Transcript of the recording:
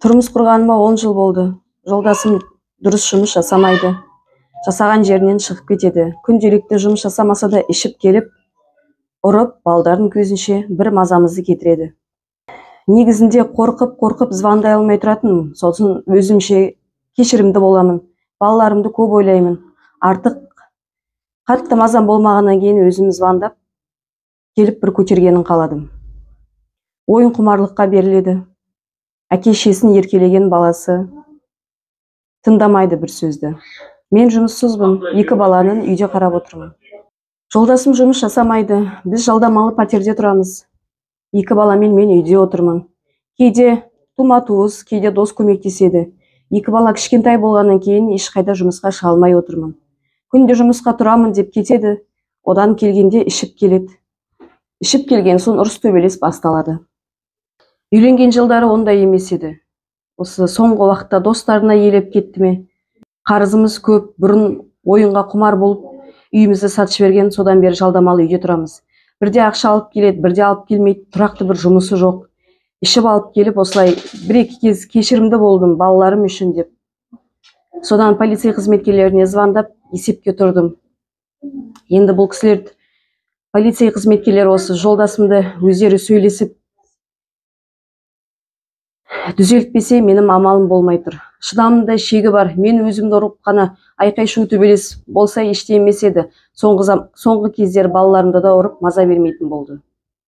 Turmuş kurgaныma 10 жыл болды. Жолдасым дұрыс жұмыс жасамайды. Жасаған жерінен шығып кетеді. Күнделікті жұмыс жасамаса да ішіп келіп, ұрып, балдардың көзінше бір мазамызды кетіреді. Негізінде қорқып звондай алмай тұратынмын. Сосын өзімше кешірімді боламын. Балаларымды көп ойлаймын. Артық қатты мазам болмағаннан кейін өзім звондап келіп бір көтергенін қаладым. Ойын құмарлыққа беріледі. Әке-шешесін еркелеген баласы тыңдамайды бір сөзді. Мен жұмыссызбын, 2 баланың үйде қарап отырмын. Жолдасым жұмыс жасамайды. Біз жалдамалы пәтерде тұрамыз. 2 баламен мен үйде отырмын. Кейде тума-туыс, кейде дос көмектеседі. 2 бала кішкентай болғаннан кейін ешқайда жұмысқа шыға алмай отырмын. Күнде жұмысқа тұрамын деп кетеді, одан келгенде ішіп келеді. Ішіп келген соң ұрыс төбелес басталады. Үйленген жылдары ондай емес еді. Осы соңғы уақытта достарына елеп кетті ме? Қарызымыз көп, бұрын ойынға құмар болып, үйімізді сатып жіберген, содан бері жалдамалы үйде тұрамыз. Бірде ақша алып келеді, бірде алып келмейді, тұрақты бір жұмысы жоқ. Ішіп алып келіп, осылай 1-2 кез кешірімді болдым балаларым үшін деп. Содан полиция қызметкерлеріне звондап, есепке тұрдым. Енді бұл кісілер, полиция қызметкерлері осы жолдасымды өздері сөйлесіп дүзелтпесе, менің амалым болмай тұр. Шыдамымда шегі бар. Мен өзімді ұрып қана айқай-шу төбелес болса ештеңе емес еді. Соңғы кездері балаларымды да ұрып маза бермейтін болды.